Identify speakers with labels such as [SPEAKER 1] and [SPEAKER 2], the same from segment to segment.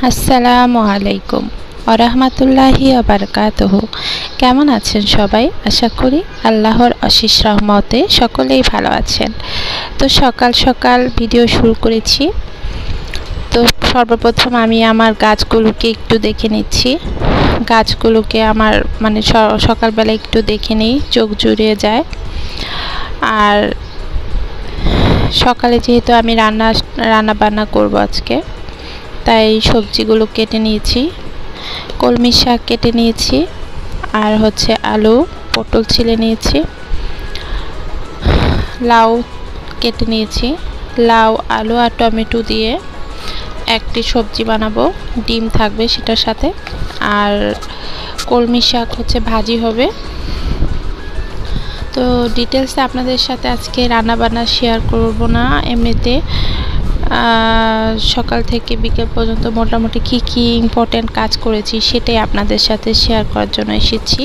[SPEAKER 1] আসসালামু আলাইকুম ওয়া বারাকাতুহু। কেমন আছেন সবাই? আশা করি আল্লাহর অশেষ রহমতে সকলেই ভালো আছেন। তো সকাল সকাল ভিডিও শুরু করেছি। তো সর্বপ্রথম আমি আমার গাছগুলোকে একটু দেখে নিচ্ছি। গাছগুলোকে আমার সকালবেলা একটু দেখে নিই, চোখ জুড়িয়ে যায়। আর সকালে যেহেতু আমি রান্না বান্না করব আজকে, তাই সবজিগুলো কেটে নিয়েছি। কলমি শাক কেটে নিয়েছি, আর হচ্ছে আলু পটল ছিলে নিয়েছি, লাউ কেটে নিয়েছি। লাউ আলু আর টমেটো দিয়ে একটি সবজি বানাবো, ডিম থাকবে সেটার সাথে। আর কলমি শাক হচ্ছে ভাজি হবে। তো ডিটেলসে আপনাদের সাথে আজকে রান্না বান্না শেয়ার করব না, এমনিতে সকাল থেকে বিকেল পর্যন্ত মোটামুটি কি ইম্পর্টেন্ট কাজ করেছি সেটাই আপনাদের সাথে শেয়ার করার জন্য এসেছি।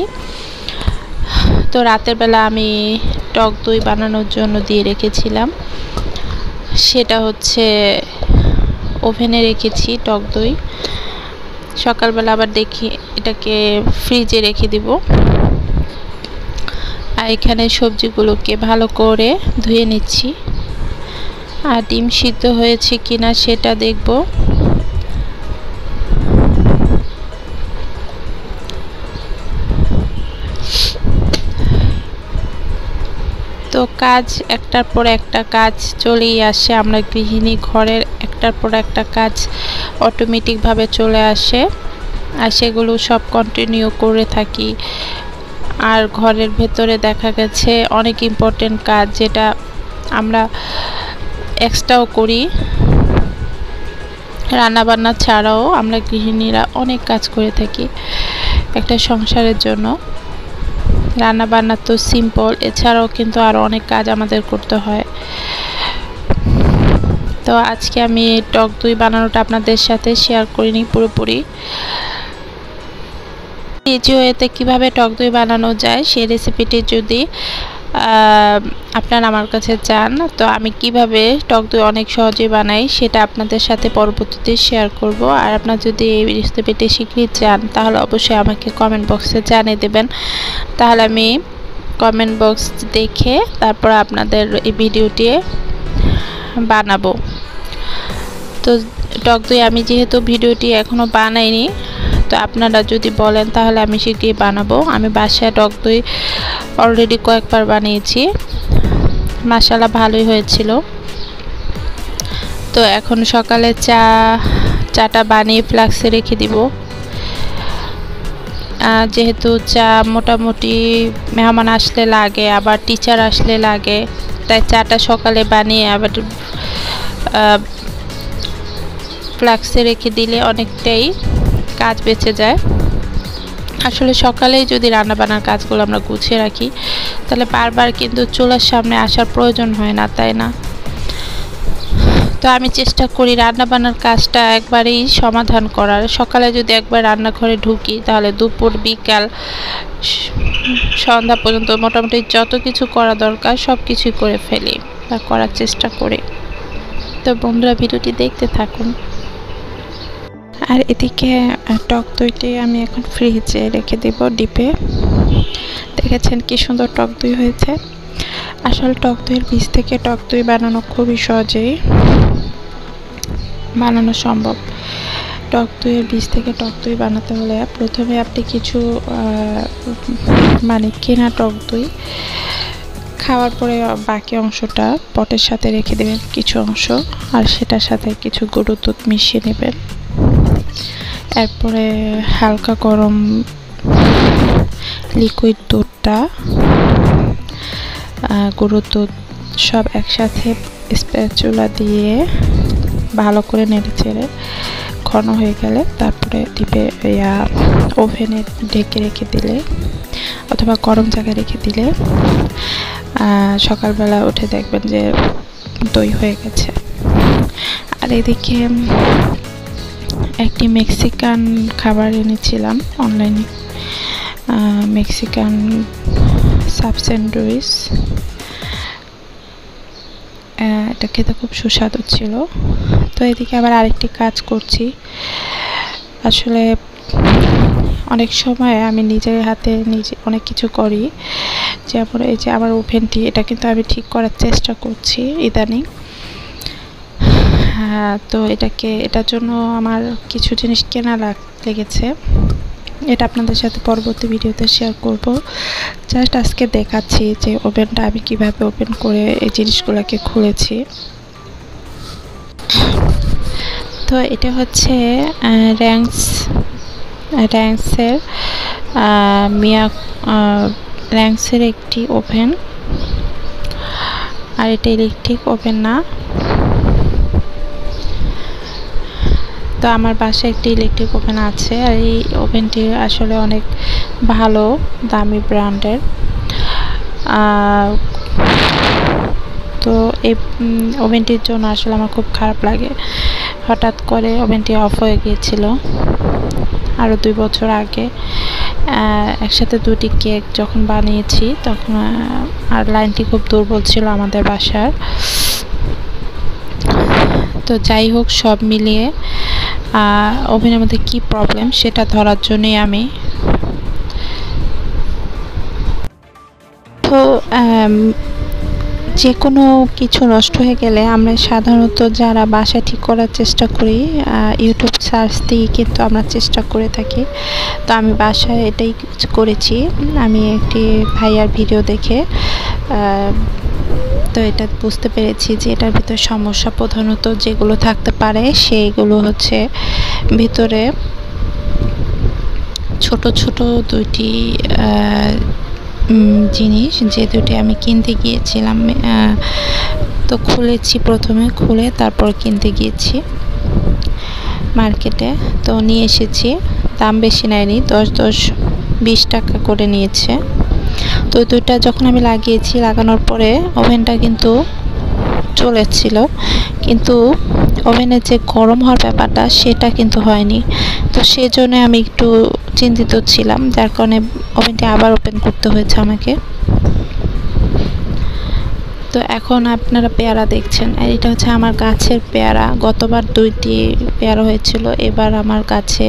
[SPEAKER 1] তো রাতের বেলা আমি টক দই বানানোর জন্য দিয়ে রেখেছিলাম, সেটা হচ্ছে ওভেনে রেখেছি টক দই। সকালবেলা আবার দেখি এটাকে ফ্রিজে রেখে দিব। আর এখানে সবজিগুলোকে ভালো করে ধুয়ে নিচ্ছি, আর ডিম সিদ্ধ হয়েছে কিনা সেটা দেখব। তো কাজ একটার পর একটা কাজ চলেই আসে। আমরা গৃহিণী, ঘরের একটার পর একটা কাজ অটোমেটিকভাবে চলে আসে, আর সেগুলো সব কন্টিনিউ করে থাকি। আর ঘরের ভেতরে দেখা গেছে অনেক ইম্পর্টেন্ট কাজ যেটা আমরা এক্সট্রাও করি। রান্নাবান্না ছাড়াও আমরা গৃহিণীরা অনেক কাজ করে থাকি একটা সংসারের জন্য। রান্নাবান্না তো সিম্পল, এছাড়াও কিন্তু আরও অনেক কাজ আমাদের করতে হয়। তো আজকে আমি টক দই বানানোটা আপনাদের সাথে শেয়ার করিনি পুরোপুরি। ইজি ওয়েতে কীভাবে টক দই বানানো যায় সেই রেসিপিটি যদি আপনারা আমার কাছে চান, তো আমি কিভাবে টক দই অনেক সহজেই বানাই সেটা আপনাদের সাথে পরবর্তীতে শেয়ার করব। আর আপনারা যদি এই রেসিপিটি শিখতে চান তাহলে অবশ্যই আমাকে কমেন্ট বক্সে জানিয়ে দেবেন, তাহলে আমি কমেন্ট বক্স দেখে তারপর আপনাদের এই ভিডিওটি বানাবো। তো টক দই আমি যেহেতু ভিডিওটি এখনও বানাইনি, তো আপনারা যদি বলেন তাহলে আমি শীঘ্রই বানাবো। আমি বাসায় টক দই অলরেডি কয়েকবার বানিয়েছি, মাশাআল্লাহ ভালোই হয়েছিল। তো এখন সকালে চাটা বানিয়ে ফ্লাক্সে রেখে দিব। যেহেতু চা মোটামুটি মেহমান আসলে লাগে, আবার টিচার আসলে লাগে, তাই চাটা সকালে বানিয়ে আবার ফ্লাক্সে রেখে দিলে অনেকটাই কাজ বেঁচে যায়। আসলে সকালেই যদি রান্নাবান্নার কাজগুলো আমরা গুছিয়ে রাখি তাহলে বারবার কিন্তু চুলার সামনে আসার প্রয়োজন হয় না, তাই না? তো আমি চেষ্টা করি রান্নাবান্নার কাজটা একবারেই সমাধান করার। সকালে যদি একবার রান্নাঘরে ঢুকি তাহলে দুপুর বিকাল সন্ধ্যা পর্যন্ত মোটামুটি যত কিছু করা দরকার সব কিছুই করে ফেলি বা করার চেষ্টা করি। তো বন্ধুরা, ভিডিওটি দেখতে থাকুন। আর এদিকে টক দইটি আমি এখন ফ্রিজে রেখে দেব ডিপে। দেখেছেন কি সুন্দর টক দই হয়েছে। আসলে টক দইয়ের বীজ থেকে টক দই বানানো খুবই সহজেই বানানো সম্ভব। টক দইয়ের বীজ থেকে টক দই বানাতে হলে প্রথমে আপনি কিছু কেনা টক দই খাওয়ার পরে বাকি অংশটা পটের সাথে রেখে দেবেন কিছু অংশ, আর সেটার সাথে কিছু গরুর দুধ মিশিয়ে নেবেন। এরপরে হালকা গরম লিকুইড দুধটা, গরুর দুধ সব একসাথে স্প্যাচুলা দিয়ে ভালো করে নেড়ে চেড়ে ঘন হয়ে গেলে তারপরে ডিপে ওভেনে ঢেকে রেখে দিলে অথবা গরম জায়গায় রেখে দিলে সকালবেলা উঠে দেখবেন যে দই হয়ে গেছে। আর এদিকে একটি মেক্সিকান খাবার এনেছিলাম অনলাইনে, মেক্সিকান সাব স্যান্ডউইচ। এটা খেতে খুব সুস্বাদু ছিল। তো এদিকে আবার আরেকটি কাজ করছি, আসলে অনেক সময় আমি নিজের হাতে নিজে অনেক কিছু করি, যেমন এই যে আমার ওভেনটি, এটা কিন্তু আমি ঠিক করার চেষ্টা করছি ইদানিং। হ্যাঁ, তো এটার জন্য আমার কিছু জিনিস কেনা লেগেছে, এটা আপনাদের সাথে পরবর্তী ভিডিওতে শেয়ার করব। জাস্ট আজকে দেখাচ্ছি যে ওভেনটা আমি কিভাবে ওপেন করে এই জিনিসগুলোকে খুলেছি। তো এটা হচ্ছে র্যাঙ্কসের র্যাঙ্কসের একটি ওভেন, আর এটা ইলেকট্রিক ওভেন না। তো আমার বাসায় একটি ইলেকট্রিক ওভেন আছে, আর এই ওভেনটি আসলে অনেক ভালো, দামি ব্র্যান্ডের। তো এই ওভেনটির জন্য আসলে আমার খুব খারাপ লাগে, হঠাৎ করে ওভেনটি অফ হয়ে গিয়েছিল আরও 2 বছর আগে। একসাথে 2টি কেক যখন বানিয়েছি তখন, আর লাইনটি খুব দুর্বল ছিল আমাদের বাসার। তো যাই হোক, সব মিলিয়ে ওভেনের মধ্যে কি প্রবলেম সেটা ধরার জন্যই আমি তো যে কোনো কিছু নষ্ট হয়ে গেলে আমরা সাধারণত যারা বাসায় ঠিক করার চেষ্টা করি, ইউটিউব সার্চ দিয়ে কিন্তু আমরা চেষ্টা করে থাকি। তো আমি বাসায় এটাই করেছি, আমি একটি ভাইয়ার ভিডিও দেখে তো এটা বুঝতে পেরেছি যে এটার ভিতরে সমস্যা প্রধানত যেগুলো থাকতে পারে সেইগুলো হচ্ছে ভিতরে ছোট ছোট 2টি জিনিস, যে 2টি আমি কিনতে গিয়েছিলাম। তো খুলেছি, প্রথমে খুলে তারপর কিনতে গিয়েছি মার্কেটে। তো নিয়ে এসেছি, দাম বেশি নেয়নি, 10-20 টাকা করে নিয়েছে। তো 2টা যখন আমি লাগিয়েছি, লাগানোর পরে ওভেনটা কিন্তু চলেছিল, কিন্তু ওভেনের যে গরম হওয়ার ব্যাপারটা সেটা কিন্তু হয়নি। তো সেজন্য আমি একটু চিন্তিত ছিলাম, যার কারণে ওভেনটি আবার ওপেন করতে হয়েছে আমাকে। তো এখন আপনারা পেয়ারা দেখছেন, আর এটা হচ্ছে আমার গাছের পেয়ারা। গতবার 2টি পেয়ারা হয়েছিল, এবার আমার গাছে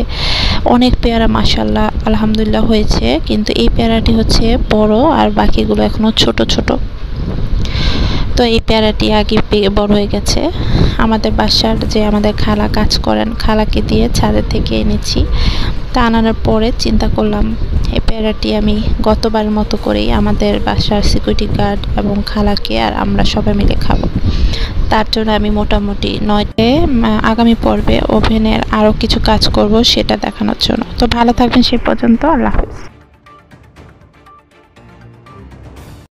[SPEAKER 1] অনেক পেয়ারা মাশাআল্লাহ আলহামদুলিল্লাহ হয়েছে, কিন্তু এই পেয়ারাটি হচ্ছে বড় আর বাকিগুলো এখনো ছোট ছোট। তো এই পেয়ারাটি আগে বড় হয়ে গেছে। আমাদের বাসার যে আমাদের খালা কাজ করেন, খালাকে দিয়ে ছাদের থেকে এনেছি। তা আনানোর পরে চিন্তা করলাম এই পেয়ারাটি আমি গতবারের মতো করেই আমাদের বাসার সিকিউরিটি গার্ড এবং খালাকে আর আমরা সবাই মিলে খাবো। তার জন্য আমি মোটামুটি 9টায় আগামী পর্বে ওভেনের আরও কিছু কাজ করব, সেটা দেখানোর জন্য। তো ভালো থাকবেন সেই পর্যন্ত, আল্লাহ হাফেজ।